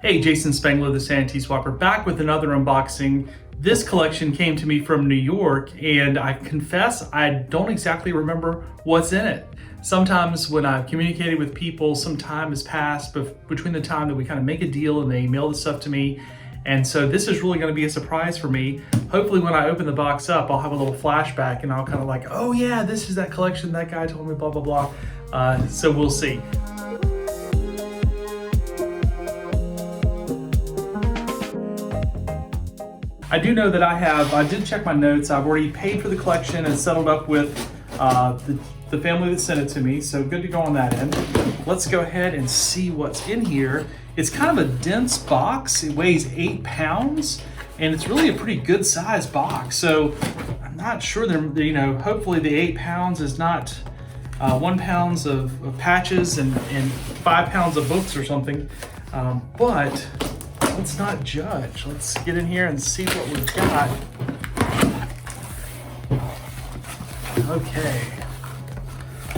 Hey, Jason Spangler, the SanteeSwapper, back with another unboxing. This collection came to me from New York, and I confess I don't exactly remember what's in it. Sometimes when I've communicated with people, some time has passed between the time that we kind of make a deal and they email the stuff to me. And so this is really going to be a surprise for me. Hopefully when I open the box up, I'll have a little flashback and I'll kind of like, oh yeah, this is that collection that guy told me, blah, blah, blah. So we'll see. I do know that I did check my notes. I've already paid for the collection and settled up with the family that sent it to me. So good to go on that end. Let's go ahead and see what's in here. It's kind of a dense box. It weighs 8 pounds and it's really a pretty good sized box. So I'm not sure that, hopefully the 8 pounds is not 1 pound of patches and 5 pounds of books or something. But let's not judge. Let's get in here and see what we've got. Okay.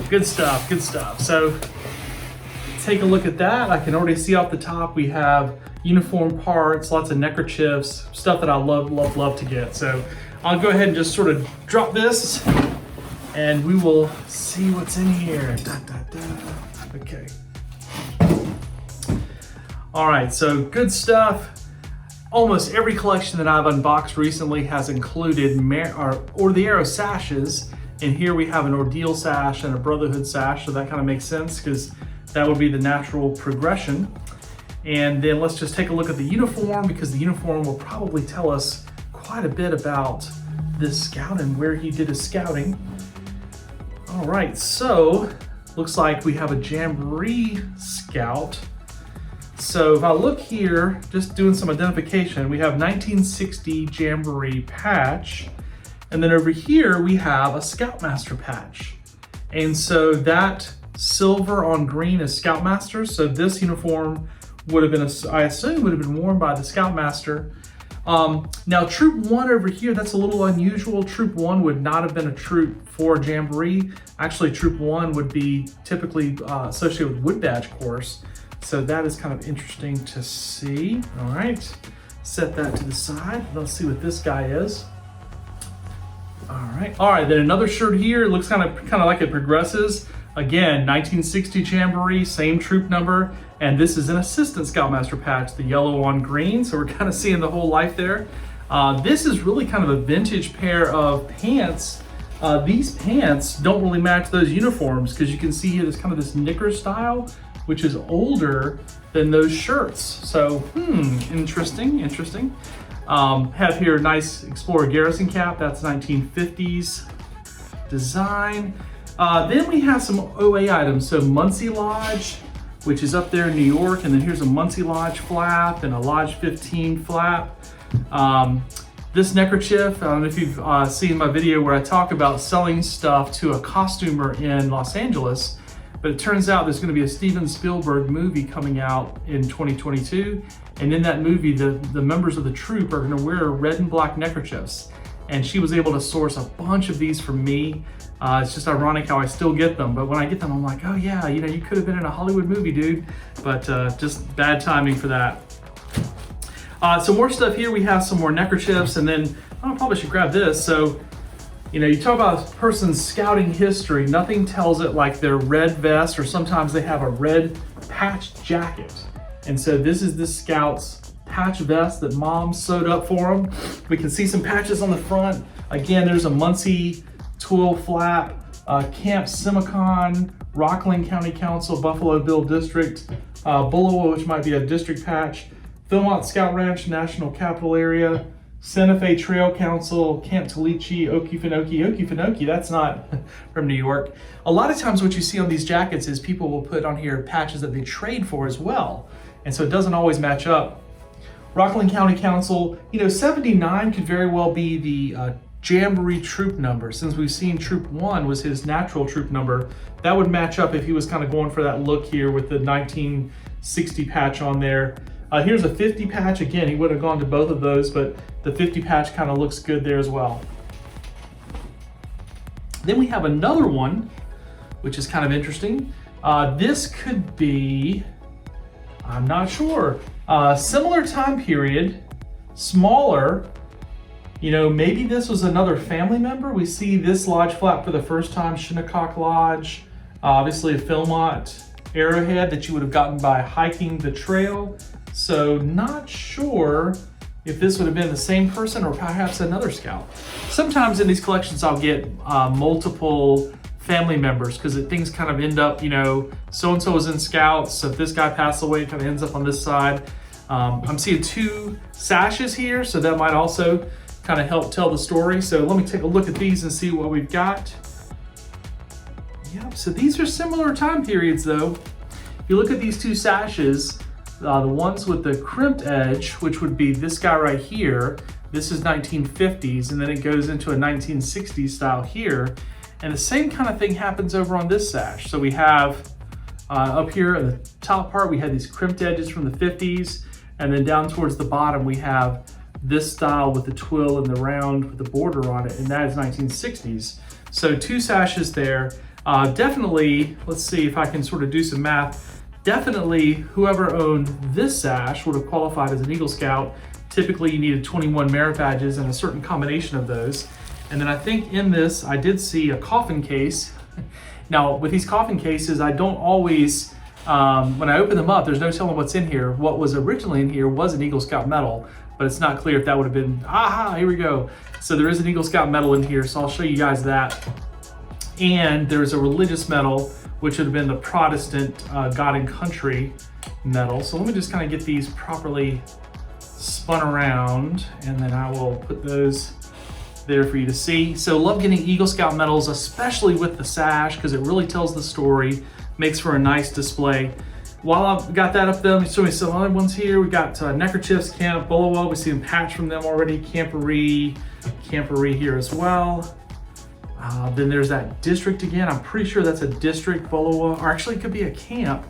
Good stuff, good stuff. So take a look at that. I can already see off the top we have uniform parts, lots of neckerchiefs, stuff that I love to get. So I'll go ahead and just sort of drop this and we will see what's in here. Okay. All right, so good stuff. Almost every collection that I've unboxed recently has included or the Arrow sashes. And here we have an Ordeal sash and a Brotherhood sash, so that kind of makes sense because that would be the natural progression. And then let's just take a look at the uniform, because the uniform will probably tell us quite a bit about this scout and where he did his scouting. All right, so looks like we have a Jamboree scout. So if I look here, just doing some identification, we have 1960 Jamboree patch. And then over here, we have a Scoutmaster patch. And so that silver on green is Scoutmaster. So this uniform would have been, I assume, would have been worn by the Scoutmaster. Now Troop 1 over here, that's a little unusual. Troop 1 would not have been a troop for Jamboree. Actually, Troop 1 would be typically associated with Wood Badge course. So that is kind of interesting to see. All right, set that to the side. Let's see what this guy is. All right, then another shirt here. It looks kind of like it progresses. Again, 1960 Jamboree, same troop number, and this is an Assistant Scoutmaster patch, the yellow on green, so we're kind of seeing the whole life there. This is really kind of a vintage pair of pants. These pants don't really match those uniforms because you can see here there's kind of this knicker style, which is older than those shirts. So, interesting. Have here a nice Explorer Garrison cap. That's 1950s design. Then we have some OA items. So Munsi Lodge, which is up there in New York. And then here's a Munsi Lodge flap and a Lodge 15 flap. This neckerchief, I don't know if you've seen my video where I talk about selling stuff to a costumer in Los Angeles. But it turns out there's going to be a Steven Spielberg movie coming out in 2022. And in that movie, the members of the troupe are going to wear red and black neckerchiefs. And she was able to source a bunch of these for me. It's just ironic how I still get them. But when I get them, I'm like, oh yeah, you could have been in a Hollywood movie, dude. But just bad timing for that. Some more stuff here. We have some more neckerchiefs. And then I probably should grab this. So, you talk about a person's scouting history, nothing tells it like their red vest, or sometimes they have a red patched jacket. And so this is the scout's patch vest that mom sewed up for him. We can see some patches on the front. Again, there's a Munsi twill flap, Camp Simicon, Rockland County Council, Buffalo Bill District, Bullowa, which might be a district patch, Philmont Scout Ranch, National Capital Area, Santa Fe Trail Council, Camp Talichi, Okefenokee, that's not from New York. A lot of times what you see on these jackets is people will put on here patches that they trade for as well. And so it doesn't always match up. Rockland County Council, 79 could very well be the Jamboree troop number. Since we've seen Troop 1 was his natural troop number, that would match up if he was kind of going for that look here with the 1960 patch on there. Here's a 50 patch. Again, he would have gone to both of those, but the 50 patch kind of looks good there as well. Then we have another one, which is kind of interesting. This could be I'm not sure. Similar time period, smaller. You know, maybe this was another family member. We see this lodge flap for the first time, Shinnecock Lodge. Obviously a Philmont arrowhead that you would have gotten by hiking the trail. So not sure if this would have been the same person or perhaps another scout. Sometimes in these collections I'll get multiple family members because things kind of end up, you know, so-and-so was in scouts, so if this guy passed away, it kind of ends up on this side. I'm seeing 2 sashes here, so that might also kind of help tell the story. So let me take a look at these and see what we've got. Yep, so these are similar time periods though. If you look at these 2 sashes, the ones with the crimped edge, which would be this guy right here, this is 1950s, and then it goes into a 1960s style here. And the same kind of thing happens over on this sash. So we have up here at the top part, we had these crimped edges from the 50s, and then down towards the bottom, we have this style with the twill and the round with the border on it, and that is 1960s. So 2 sashes there. Definitely, let's see if I can sort of do some math. Definitely whoever owned this sash would have qualified as an Eagle Scout. Typically you needed 21 merit badges and a certain combination of those. And then I think in this, I did see a coffin case. Now with these coffin cases, I don't always, when I open them up, there's no telling what's in here. What was originally in here was an Eagle Scout medal, but it's not clear if that would have been, aha, here we go. So there is an Eagle Scout medal in here, so I'll show you guys that. And there's a religious medal, which would have been the Protestant God and Country medal. So let me just kind of get these properly spun around, and then I will put those there for you to see. So love getting Eagle Scout medals, especially with the sash, because it really tells the story, makes for a nice display. While I've got that up there, let me show you some other ones here. We got Neckerchiefs, Camp, Bullowa. We see them patch from them already. Camporee here as well. Then there's that district again. I'm pretty sure that's a district, Bullowa, or actually it could be a camp,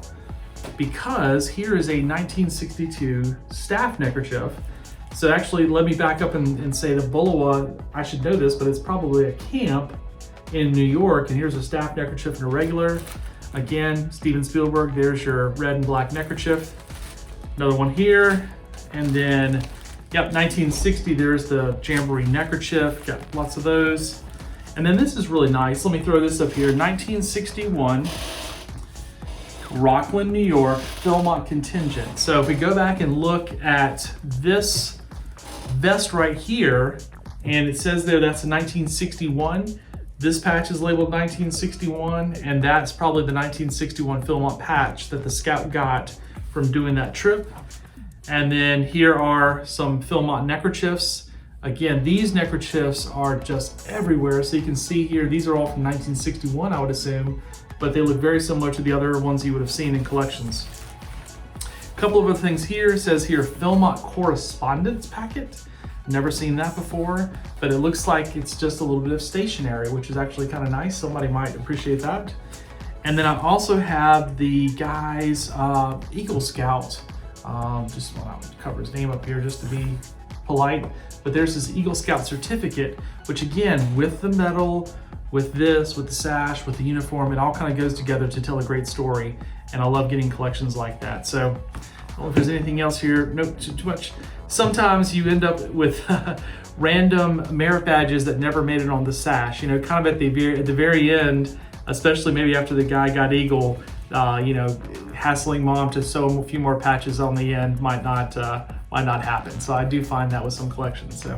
because here is a 1962 Staff Neckerchief. So actually, let me back up and say the Bullowa, I should know this, but it's probably a camp in New York. And here's a Staff Neckerchief and a regular. Again, Steven Spielberg, there's your red and black neckerchief. Another one here. And then, yep, 1960, there's the Jamboree neckerchief. Got lots of those. And then this is really nice. Let me throw this up here. 1961, Rockland, New York, Philmont contingent. So if we go back and look at this vest right here, and it says there that's a 1961. This patch is labeled 1961, and that's probably the 1961 Philmont patch that the scout got from doing that trip. And then here are some Philmont neckerchiefs. Again, these neckerchiefs are just everywhere. So you can see here, these are all from 1961, I would assume, but they look very similar to the other ones you would have seen in collections. A couple of other things here. It says here, Philmont Correspondence Packet. Never seen that before, but it looks like it's just a little bit of stationery, which is actually kind of nice. Somebody might appreciate that. And then I also have the guy's Eagle Scout. Just want to cover his name up here just to be polite. But there's this Eagle Scout certificate, which again, with the medal, with this, with the sash, with the uniform, it all kind of goes together to tell a great story. And I love getting collections like that. So I don't know if there's anything else here. Nope, too much. Sometimes you end up with random merit badges that never made it on the sash. You know, kind of at the very end, especially maybe after the guy got Eagle, you know, hassling mom to sew a few more patches on the end might not happen. So I do find that with some collections. So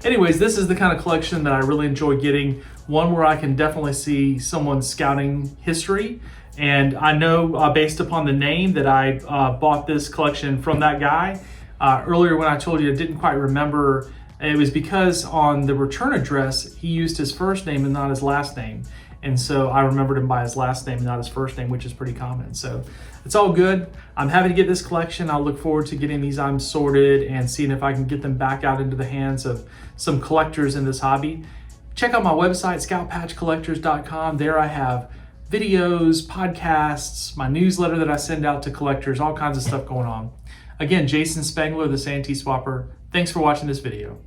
anyways, this is the kind of collection that I really enjoy getting. One where I can definitely see someone's scouting history. And I know based upon the name that I bought this collection from that guy. Earlier when I told you I didn't quite remember, it was because on the return address, he used his first name and not his last name. And so I remembered him by his last name and not his first name, which is pretty common. So it's all good. I'm happy to get this collection. I'll look forward to getting these items sorted and seeing if I can get them back out into the hands of some collectors in this hobby. Check out my website, scoutpatchcollectors.com. There I have videos, podcasts, my newsletter that I send out to collectors, all kinds of stuff going on. Again, Jason Spangler, the SanteeSwapper. Thanks for watching this video.